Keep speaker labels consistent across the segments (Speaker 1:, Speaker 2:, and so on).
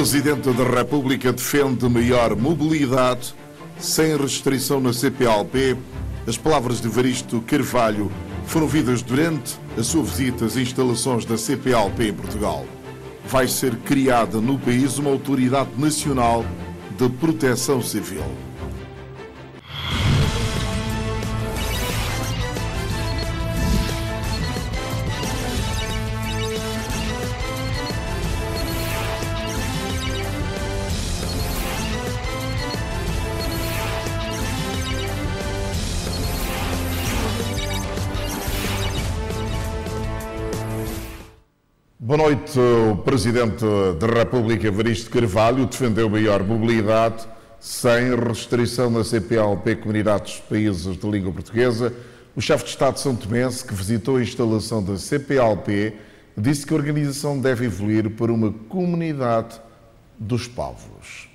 Speaker 1: Presidente da República defende maior mobilidade sem restrição na CPLP. As palavras de Evaristo Carvalho foram ouvidas durante a sua visita às instalações da CPLP em Portugal. Vai ser criada no país uma Autoridade Nacional de Proteção Civil.
Speaker 2: Boa noite. O Presidente da República, Evaristo Carvalho, defendeu maior mobilidade sem restrição na CPLP, Comunidade dos Países de Língua Portuguesa. O chefe de Estado são tomense, que visitou a instalação da CPLP, disse que a organização deve evoluir para uma comunidade dos povos.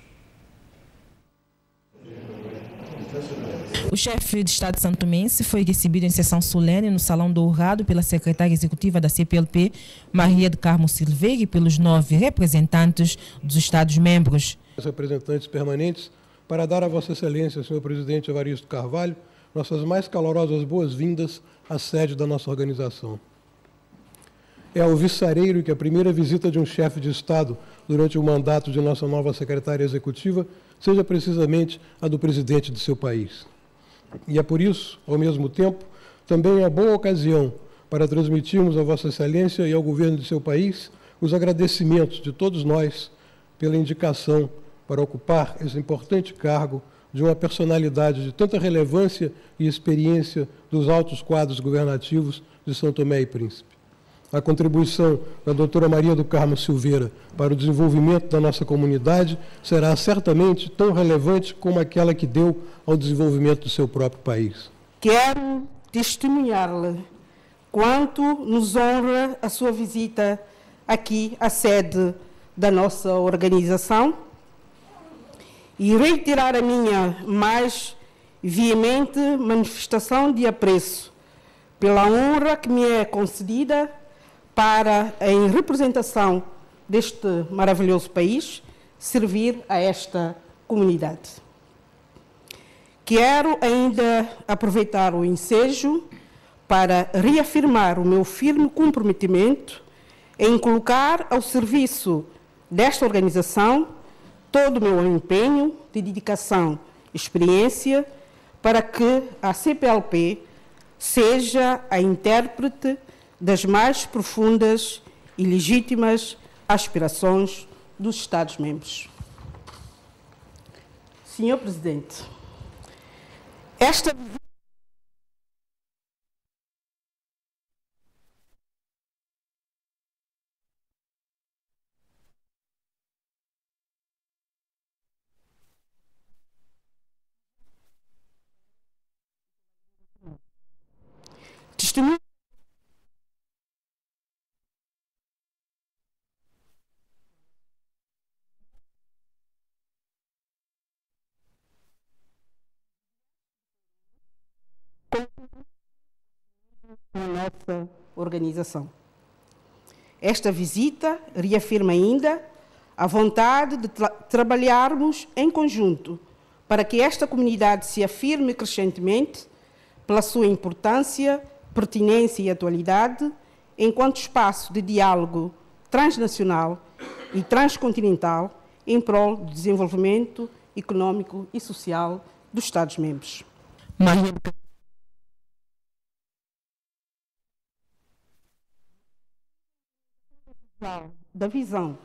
Speaker 3: O chefe de Estado santomense foi recebido em sessão solene no Salão Dourado pela secretária executiva da CPLP, Maria do Carmo Silveira, e pelos 9 representantes dos Estados-membros.
Speaker 4: Os representantes permanentes, para dar a Vossa Excelência, senhor Presidente Evaristo Carvalho, nossas mais calorosas boas-vindas à sede da nossa organização. É alvissareiro que a primeira visita de um chefe de Estado durante o mandato de nossa nova secretária executiva seja precisamente a do presidente de seu país. E é por isso, ao mesmo tempo, também é boa ocasião para transmitirmos a Vossa Excelência e ao governo de seu país os agradecimentos de todos nós pela indicação para ocupar esse importante cargo de uma personalidade de tanta relevância e experiência dos altos quadros governativos de São Tomé e Príncipe. A contribuição da doutora Maria do Carmo Silveira para o desenvolvimento da nossa comunidade será certamente tão relevante como aquela que deu ao desenvolvimento do seu próprio país.
Speaker 5: Quero testemunhar-lhe quanto nos honra a sua visita aqui à sede da nossa organização e reiterar a minha mais veemente manifestação de apreço pela honra que me é concedida para, em representação deste maravilhoso país, servir a esta comunidade. Quero ainda aproveitar o ensejo para reafirmar o meu firme comprometimento em colocar ao serviço desta organização todo o meu empenho de dedicação e experiência para que a CPLP seja a intérprete das mais profundas e legítimas aspirações dos Estados-membros. Senhor Presidente, esta testemunho na nossa organização. Esta visita reafirma ainda a vontade de trabalharmos em conjunto para que esta comunidade se afirme crescentemente pela sua importância, pertinência e atualidade enquanto espaço de diálogo transnacional e transcontinental em prol do desenvolvimento econômico e social dos Estados-membros. Da visão,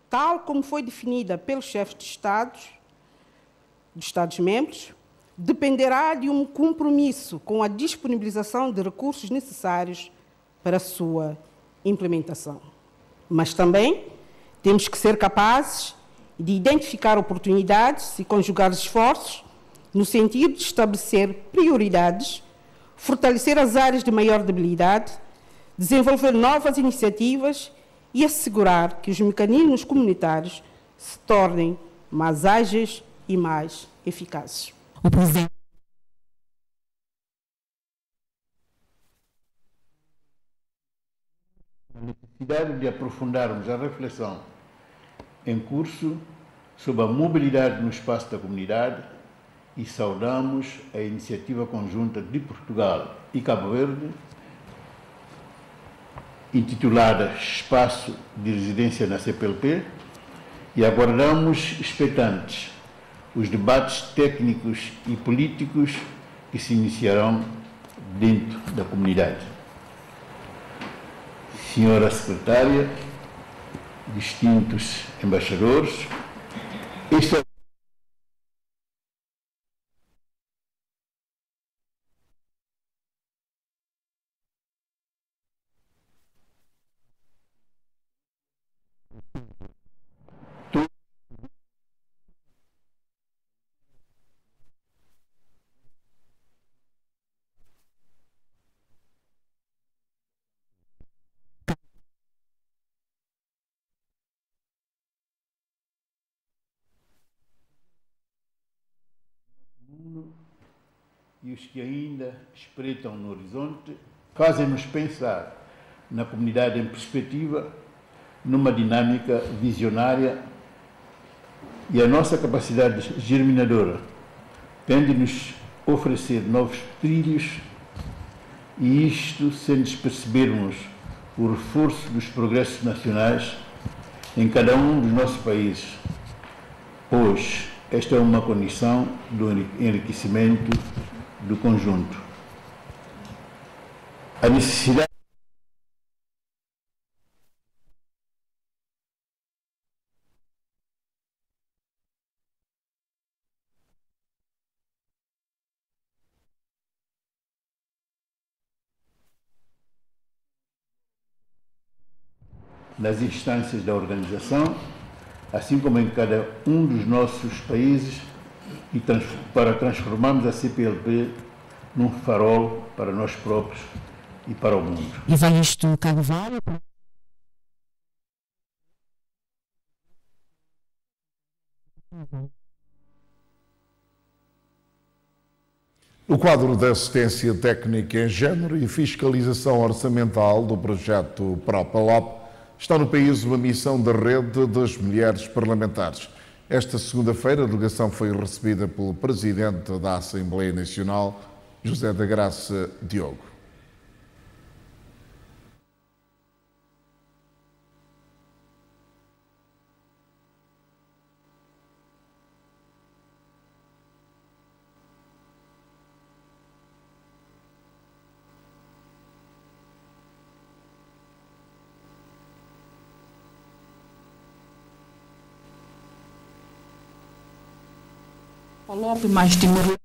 Speaker 5: tal como foi definida pelos chefes de Estados, dos Estados-membros, dependerá de um compromisso com a disponibilização de recursos necessários para a sua implementação. Mas também temos que ser capazes de identificar oportunidades e conjugar esforços no sentido de estabelecer prioridades, fortalecer as áreas de maior debilidade, desenvolver novas iniciativas e assegurar que os mecanismos comunitários se tornem mais ágeis e mais eficazes.
Speaker 3: O presidente
Speaker 6: necessidade de aprofundarmos a reflexão em curso sobre a mobilidade no espaço da comunidade e saudamos a iniciativa conjunta de Portugal e Cabo Verde, intitulada Espaço de Residência na CPLP, e aguardamos expectantes os debates técnicos e políticos que se iniciarão dentro da comunidade. Senhora Secretária, distintos embaixadores, este é e os que ainda espreitam no horizonte fazem-nos pensar na comunidade em perspectiva, numa dinâmica visionária, e a nossa capacidade germinadora tem de nos oferecer novos trilhos, e isto sem despercebermos o reforço dos progressos nacionais em cada um dos nossos países, pois esta é uma condição do enriquecimento do conjunto. A necessidade nas instâncias da organização, assim como em cada um dos nossos países, e para transformarmos a CPLP num farol para nós próprios e para o mundo.
Speaker 3: Evaristo Carvalho.
Speaker 2: O quadro de assistência técnica em género e fiscalização orçamental do projeto PROPALOP está no país uma missão da Rede das Mulheres Parlamentares. Esta segunda-feira, a delegação foi recebida pelo Presidente da Assembleia Nacional, José da Graça Diogo.
Speaker 3: Coloque mais timor.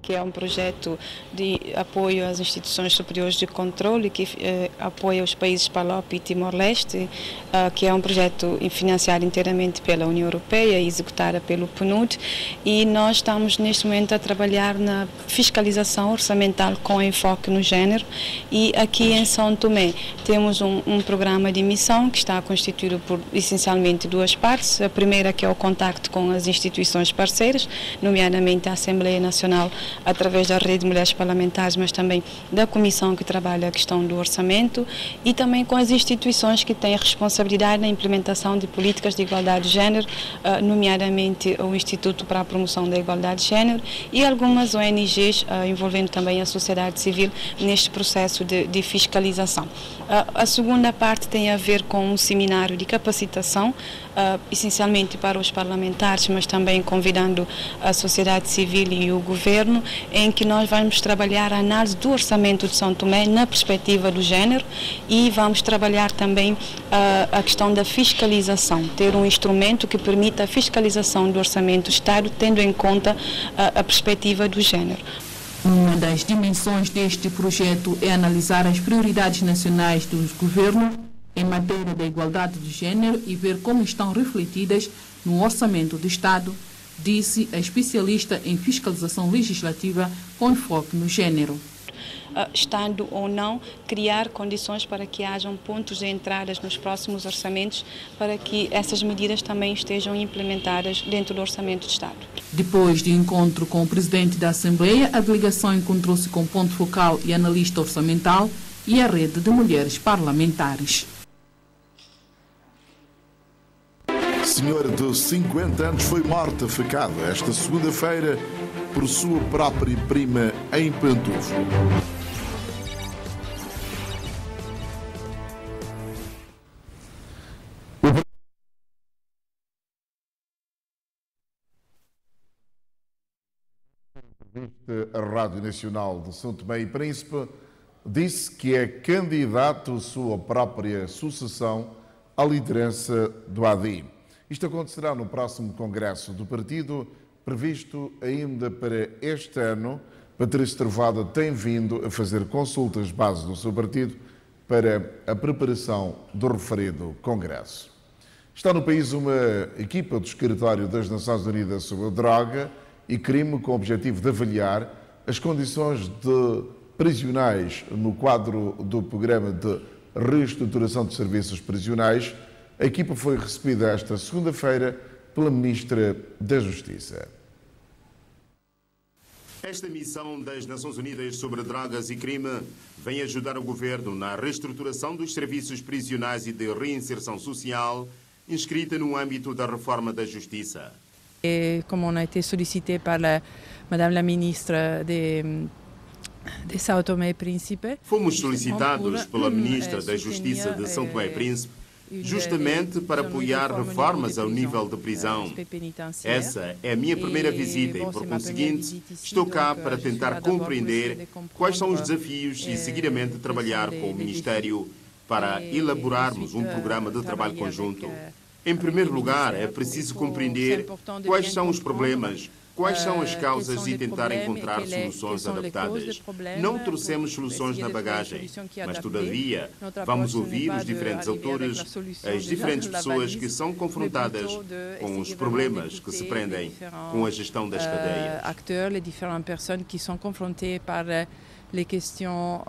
Speaker 7: Que é um projeto de apoio às instituições superiores de controle que apoia os países PALOP e Timor-Leste, que é um projeto financiado inteiramente pela União Europeia e executado pelo PNUD, e nós estamos neste momento a trabalhar na fiscalização orçamental com enfoque no género, e aqui em São Tomé temos um programa de missão que está constituído por essencialmente duas partes. A primeira, que é o contacto com as instituições parceiras, nomeadamente a Assembleia Nacional, através da Rede de Mulheres Parlamentares, mas também da comissão que trabalha a questão do orçamento, e também com as instituições que têm a responsabilidade na implementação de políticas de igualdade de género, nomeadamente o Instituto para a Promoção da Igualdade de Género e algumas ONGs, envolvendo também a sociedade civil neste processo de fiscalização. A segunda parte tem a ver com um seminário de capacitação, essencialmente para os parlamentares, mas também convidando a sociedade civil e o governo, em que nós vamos trabalhar a análise do orçamento de São Tomé na perspectiva do género, e vamos trabalhar também a questão da fiscalização, ter um instrumento que permita a fiscalização do orçamento do Estado, tendo em conta a perspectiva do género.
Speaker 3: Uma das dimensões deste projeto é analisar as prioridades nacionais do governo em matéria da igualdade de género e ver como estão refletidas no orçamento do Estado, disse a especialista em fiscalização legislativa com enfoque no género.
Speaker 7: estando ou não, criar condições para que hajam pontos de entradas nos próximos orçamentos, para que essas medidas também estejam implementadas dentro do Orçamento de Estado.
Speaker 8: Depois de encontro com o presidente da Assembleia, a delegação encontrou-se com ponto focal e analista orçamental e a rede de mulheres parlamentares.
Speaker 1: Senhora de 50 anos foi morta facada esta segunda-feira por sua própria prima em Pantufo.
Speaker 2: A Rádio Nacional de São Tomé e Príncipe disse que é candidato à sua própria sucessão à liderança do ADI. Isto acontecerá no próximo congresso do partido, previsto ainda para este ano. Patrício Trovoada tem vindo a fazer consultas base do seu partido para a preparação do referido congresso. Está no país uma equipa do Escritório das Nações Unidas sobre a Droga e Crime com o objetivo de avaliar as condições de prisionais no quadro do Programa de Reestruturação de Serviços Prisionais. A equipa foi recebida esta segunda-feira pela Ministra da Justiça.
Speaker 9: Esta missão das Nações Unidas sobre Drogas e Crime vem ajudar o Governo na reestruturação dos serviços prisionais e de reinserção social, inscrita no âmbito da reforma da Justiça.
Speaker 10: Comme on a été sollicité par Madame la Ministre de São Tomé e Príncipe.
Speaker 9: Fomos solicitados pela Ministra da Justiça de São Tomé e Príncipe justamente para apoiar reformas ao nível de prisão. Essa é a minha primeira visita e, por conseguinte, estou cá para tentar compreender quais são os desafios e, seguidamente, trabalhar com o Ministério para elaborarmos um programa de trabalho conjunto. Em primeiro lugar, é preciso compreender quais são os problemas, quais são as causas e tentar encontrar soluções adaptadas. Não trouxemos soluções na bagagem, mas, todavia, vamos ouvir os diferentes autores, as diferentes pessoas que são confrontadas com os problemas que se prendem com a gestão das cadeias.
Speaker 10: Acteurs, les différentes personnes qui sont confrontées par les questions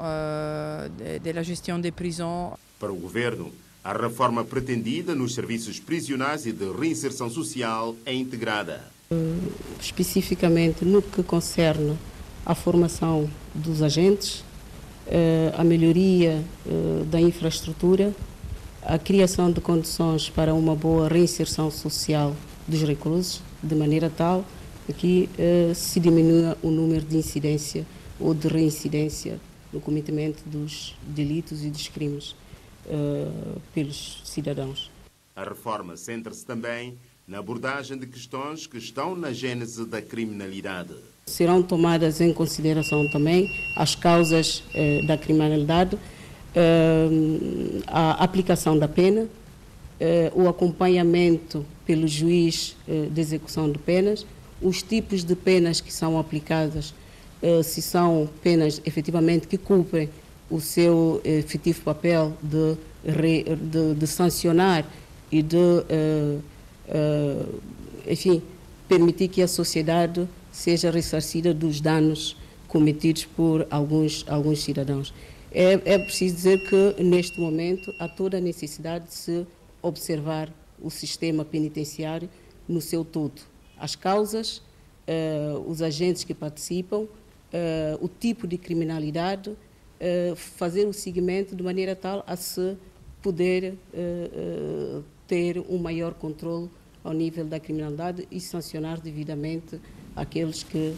Speaker 10: de la gestion des prisons.
Speaker 9: Para o Governo, a reforma pretendida nos serviços prisionais e de reinserção social é integrada.
Speaker 5: Especificamente no que concerne à formação dos agentes, a melhoria da infraestrutura, a criação de condições para uma boa reinserção social dos reclusos, de maneira tal que se diminua o número de incidência ou de reincidência no cometimento dos delitos e dos crimes pelos cidadãos.
Speaker 9: A reforma centra-se também na abordagem de questões que estão na gênese da criminalidade.
Speaker 5: Serão tomadas em consideração também as causas da criminalidade, a aplicação da pena, o acompanhamento pelo juiz de execução de penas, os tipos de penas que são aplicadas, se são penas efetivamente que cumprem o seu efetivo papel de sancionar e de enfim, permitir que a sociedade seja ressarcida dos danos cometidos por alguns cidadãos. É preciso dizer que, neste momento, há toda a necessidade de se observar o sistema penitenciário no seu todo. As causas, os agentes que participam, o tipo de criminalidade, fazer o seguimento de maneira tal a se poder ter um maior controle ao nível da criminalidade e sancionar devidamente aqueles que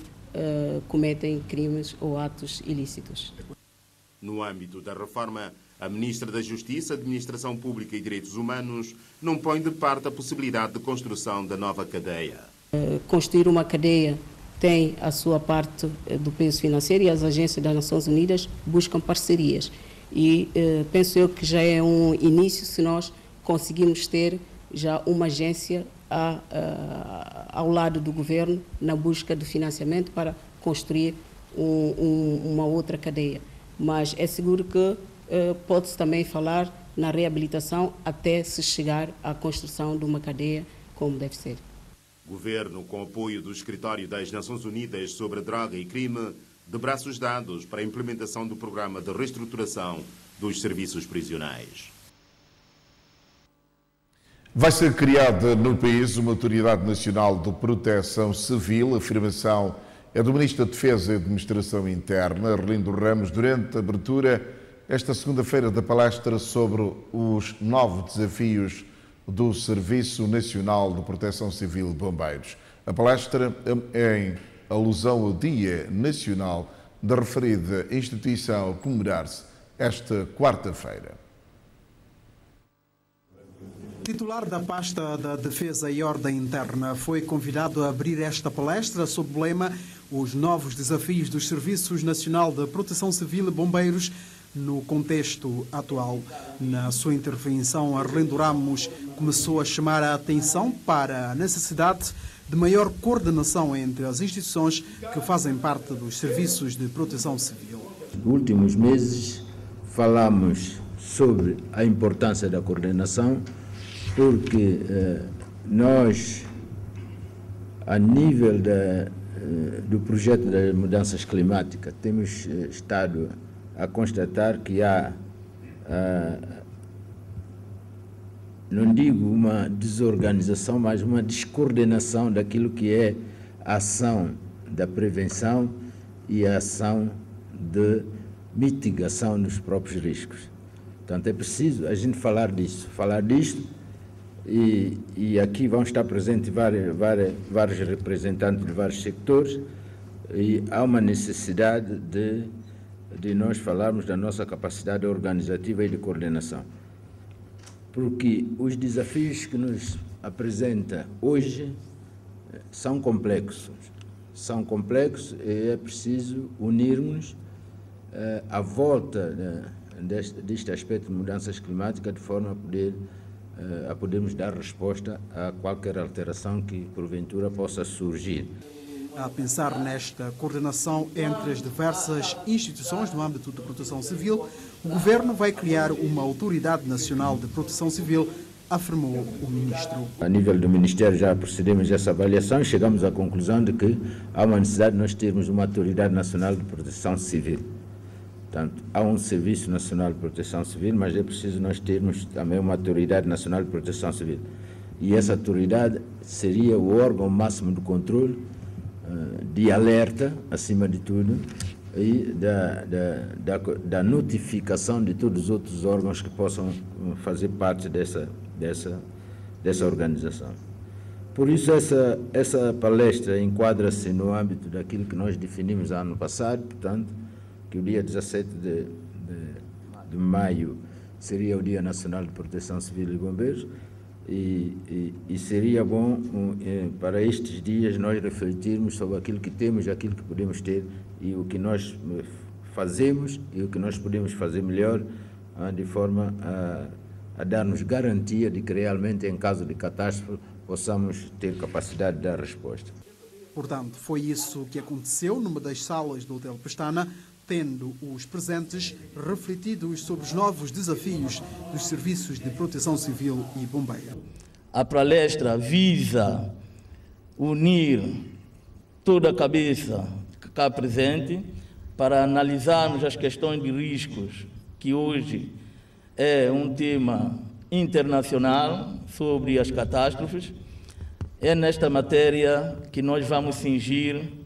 Speaker 5: cometem crimes ou atos ilícitos.
Speaker 9: No âmbito da reforma, a Ministra da Justiça, Administração Pública e Direitos Humanos não põe de parte a possibilidade de construção da nova cadeia.
Speaker 5: Construir uma cadeia tem a sua parte do peso financeiro e as agências das Nações Unidas buscam parcerias. E penso eu que já é um início se nós conseguimos ter já uma agência ao lado do governo na busca de financiamento para construir uma outra cadeia. Mas é seguro que pode-se também falar na reabilitação até se chegar à construção de uma cadeia como deve ser.
Speaker 9: Governo, com apoio do Escritório das Nações Unidas sobre a Droga e Crime, de braços dados para a implementação do programa de reestruturação dos serviços prisionais.
Speaker 2: Vai ser criada no país uma Autoridade Nacional de Proteção Civil. A afirmação é do Ministro da Defesa e Administração Interna, Arlindo Ramos, durante a abertura esta segunda-feira da palestra sobre os novos desafios do Serviço Nacional de Proteção Civil de Bombeiros. A palestra é em alusão ao Dia Nacional da referida instituição a comemorar-se esta quarta-feira.
Speaker 11: O titular da pasta da Defesa e Ordem Interna foi convidado a abrir esta palestra sob o lema Os Novos Desafios dos Serviços Nacional de Proteção Civil e Bombeiros no contexto atual. Na sua intervenção, Arlindo Ramos começou a chamar a atenção para a necessidade de maior coordenação entre as instituições que fazem parte dos serviços de proteção civil.
Speaker 12: Nos últimos meses falamos sobre a importância da coordenação, porque nós, a nível do projeto das mudanças climáticas, temos estado a constatar que há, não digo uma desorganização, mas uma descoordenação daquilo que é a ação da prevenção e a ação de mitigação dos próprios riscos. Portanto, é preciso a gente falar disto, e aqui vão estar presentes vários representantes de vários sectores, e há uma necessidade de nós falarmos da nossa capacidade organizativa e de coordenação. Porque os desafios que nos apresenta hoje são complexos e é preciso unirmos à volta deste aspecto de mudanças climáticas de forma a podermos dar resposta a qualquer alteração que porventura possa surgir.
Speaker 11: A pensar nesta coordenação entre as diversas instituições no âmbito de proteção civil, o Governo vai criar uma Autoridade Nacional de Proteção Civil, afirmou o Ministro.
Speaker 12: A nível do Ministério já procedemos a essa avaliação e chegamos à conclusão de que há uma necessidade de nós termos uma Autoridade Nacional de Proteção Civil. Portanto, há um Serviço Nacional de Proteção Civil, mas é preciso nós termos também uma Autoridade Nacional de Proteção Civil. E essa autoridade seria o órgão máximo de controle, de alerta, acima de tudo, e da notificação de todos os outros órgãos que possam fazer parte dessa organização. Por isso, essa palestra enquadra-se no âmbito daquilo que nós definimos ano passado, portanto, que o dia 17 de maio seria o Dia Nacional de Proteção Civil e Bombeiros, e seria bom para estes dias nós refletirmos sobre aquilo que temos, aquilo que podemos ter e o que nós fazemos e o que nós podemos fazer melhor, de forma a dar-nos garantia de que realmente, em caso de catástrofe, possamos ter capacidade de dar resposta.
Speaker 11: Portanto, foi isso que aconteceu numa das salas do Hotel Pestana, tendo os presentes refletidos sobre os novos desafios dos serviços de proteção civil e bombeiro.
Speaker 13: A palestra visa unir toda a cabeça que está presente para analisarmos as questões de riscos, que hoje é um tema internacional sobre as catástrofes. É nesta matéria que nós vamos cingir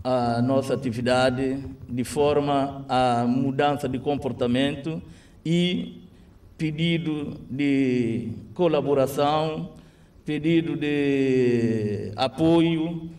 Speaker 13: a nossa atividade de forma a mudança de comportamento e pedido de colaboração, pedido de apoio,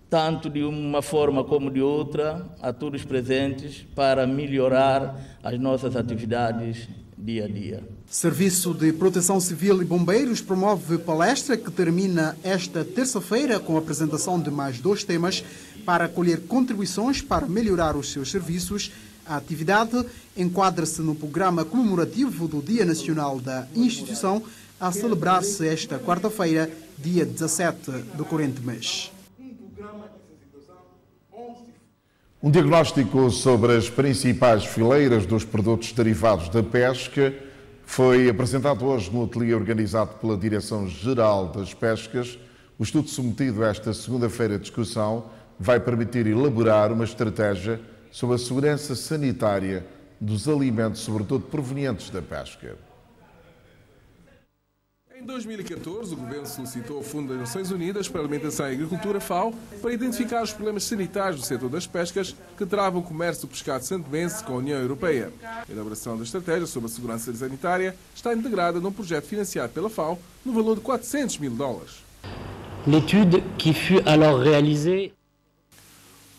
Speaker 13: tanto de uma forma como de outra, a todos presentes para melhorar as nossas atividades dia a dia.
Speaker 11: Serviço de Proteção Civil e Bombeiros promove palestra que termina esta terça-feira com a apresentação de mais 2 temas para colher contribuições para melhorar os seus serviços. A atividade enquadra-se no programa comemorativo do Dia Nacional da Instituição, a celebrar-se esta quarta-feira, dia 17 do corrente mês.
Speaker 2: Um diagnóstico sobre as principais fileiras dos produtos derivados da pesca foi apresentado hoje no ateliê organizado pela Direção-Geral das Pescas. O estudo submetido a esta segunda-feira à discussão vai permitir elaborar uma estratégia sobre a segurança sanitária dos alimentos, sobretudo provenientes da pesca.
Speaker 14: Em 2014, o Governo solicitou ao Fundo das Nações Unidas para a Alimentação e Agricultura, FAO, para identificar os problemas sanitários do setor das pescas que travam o comércio do pescado santomense com a União Europeia. A elaboração da estratégia sobre a segurança sanitária está integrada num projeto financiado pela FAO no valor de $400 mil.
Speaker 15: L'étude qui fut alors réalisée.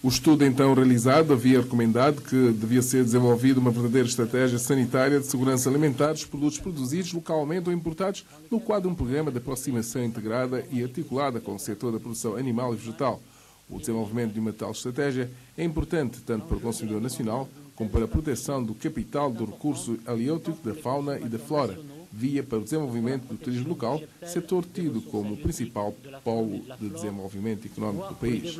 Speaker 14: O estudo então realizado havia recomendado que devia ser desenvolvida uma verdadeira estratégia sanitária de segurança alimentar dos produtos produzidos localmente ou importados no quadro de um programa de aproximação integrada e articulada com o setor da produção animal e vegetal. O desenvolvimento de uma tal estratégia é importante tanto para o consumidor nacional como para a proteção do capital do recurso haliótico, da fauna e da flora, via para o desenvolvimento do turismo local, setor tido como o principal polo de desenvolvimento econômico do país.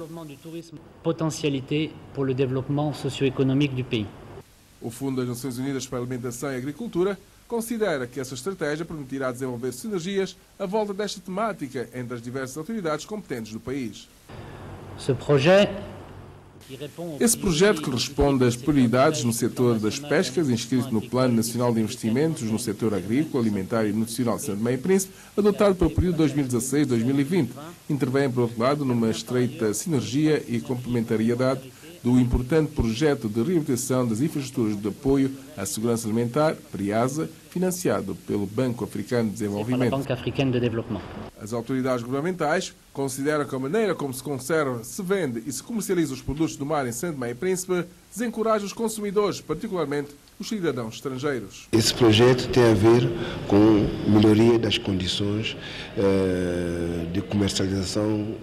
Speaker 15: Potentialité pour le développement socio-économique du pays.
Speaker 14: O Fundo das Nações Unidas para a Alimentação e Agricultura considera que essa estratégia permitirá desenvolver sinergias à volta desta temática entre as diversas autoridades competentes do país. Esse projeto, que responde às prioridades no setor das pescas, inscrito no Plano Nacional de Investimentos no setor agrícola, alimentar e nutricional de São Tomé e Príncipe, adotado para o período 2016-2020, intervém, por outro lado, numa estreita sinergia e complementariedade do importante projeto de reabilitação das infraestruturas de apoio à segurança alimentar, PRIASA, financiado pelo Banco Africano de Desenvolvimento. As autoridades governamentais consideram que a maneira como se conserva, se vende e se comercializa os produtos do mar em São Tomé e Príncipe desencoraja os consumidores, particularmente os cidadãos estrangeiros.
Speaker 16: Esse projeto tem a ver com melhoria das condições de comercialização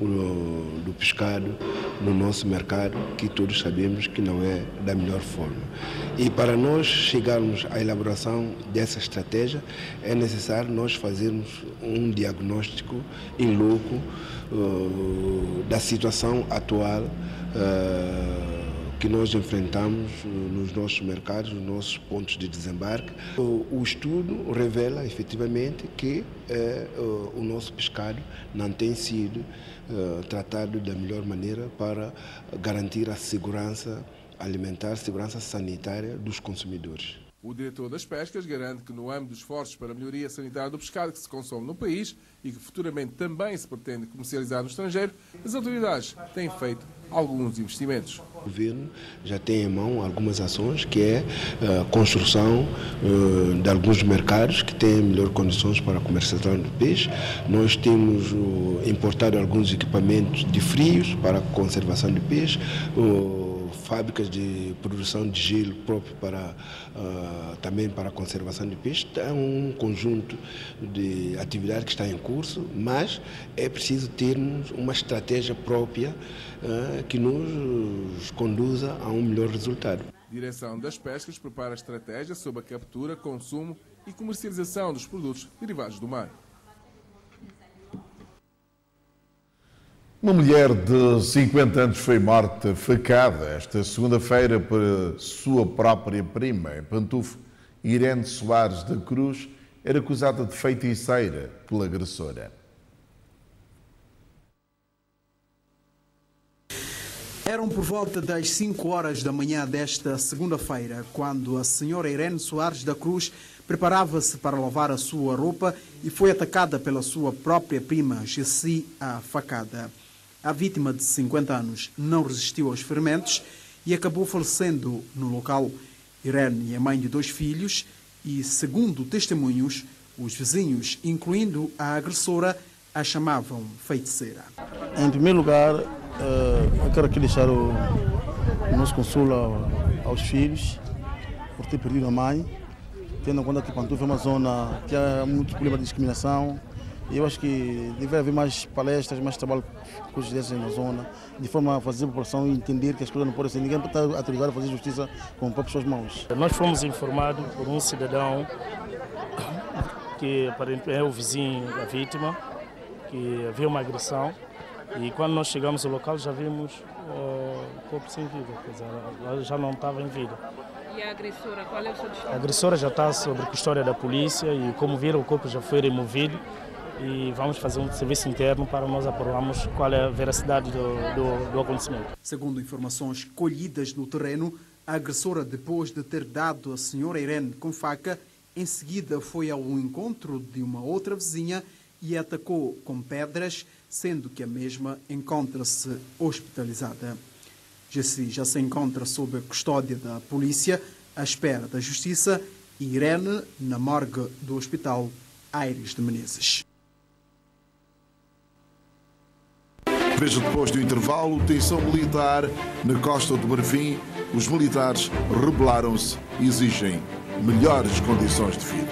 Speaker 16: do pescado no nosso mercado, que todos sabemos que não é da melhor forma. E para nós chegarmos à elaboração dessa estratégia, é necessário nós fazermos um diagnóstico in loco da situação atual que nós enfrentamos nos nossos mercados, nos nossos pontos de desembarque. O estudo revela efetivamente que o nosso pescado não tem sido tratado da melhor maneira para garantir a segurança alimentar, segurança sanitária dos consumidores.
Speaker 14: O diretor das pescas garante que, no âmbito dos esforços para a melhoria sanitária do pescado que se consome no país e que futuramente também se pretende comercializar no estrangeiro, as autoridades têm feito alguns investimentos.
Speaker 16: O governo já tem em mão algumas ações, que é a construção de alguns mercados que têm melhores condições para a comercialização do peixe. Nós temos importado alguns equipamentos de frios para a conservação do peixe, fábricas de produção de gelo próprio também para a conservação de peixe. É um conjunto de atividades que está em curso, mas é preciso termos uma estratégia própria que nos conduza a um melhor resultado.
Speaker 14: A Direção das Pescas prepara a estratégia sobre a captura, consumo e comercialização dos produtos derivados do mar.
Speaker 2: Uma mulher de 50 anos foi morta facada esta segunda-feira por sua própria prima, em Pantufo. Irene Soares da Cruz era acusada de feiticeira pela agressora.
Speaker 11: Eram por volta das 5 horas da manhã desta segunda-feira, quando a senhora Irene Soares da Cruz preparava-se para lavar a sua roupa e foi atacada pela sua própria prima, Jessi, a facada. A vítima de 50 anos não resistiu aos ferimentos e acabou falecendo no local. Irene é mãe de 2 filhos e, segundo testemunhos, os vizinhos, incluindo a agressora, a chamavam feiticeira.
Speaker 17: Em primeiro lugar, eu quero aqui deixar o nosso consolo aos filhos por ter perdido a mãe, tendo em conta que Pantufo é uma zona que há muito problema de discriminação. E eu acho que deve haver mais palestras, mais trabalho com os juízes na zona, de forma a fazer a população entender que as coisas não podem ser. Ninguém está autorizado a fazer justiça com as próprias mãos.
Speaker 18: Nós fomos informados por um cidadão que aparentemente é o vizinho da vítima, que havia uma agressão. E quando nós chegamos ao local já vimos o corpo sem vida, quer dizer, ela já não estava em vida.
Speaker 19: E a agressora, qual é o seu destino?
Speaker 18: A agressora já está sob custódia da polícia e, como viram, o corpo já foi removido e vamos fazer um serviço interno para nós apurarmos qual é a veracidade do acontecimento.
Speaker 11: Segundo informações colhidas no terreno, a agressora, depois de ter dado a senhora Irene com faca, em seguida foi ao encontro de uma outra vizinha e atacou com pedras, sendo que a mesma encontra-se hospitalizada. Jessi já se encontra sob a custódia da polícia, à espera da justiça, e Irene na morgue do Hospital Aires de Menezes.
Speaker 1: Veja depois do intervalo, tensão militar na Costa do Marfim. Os militares rebelaram-se e exigem melhores condições de vida.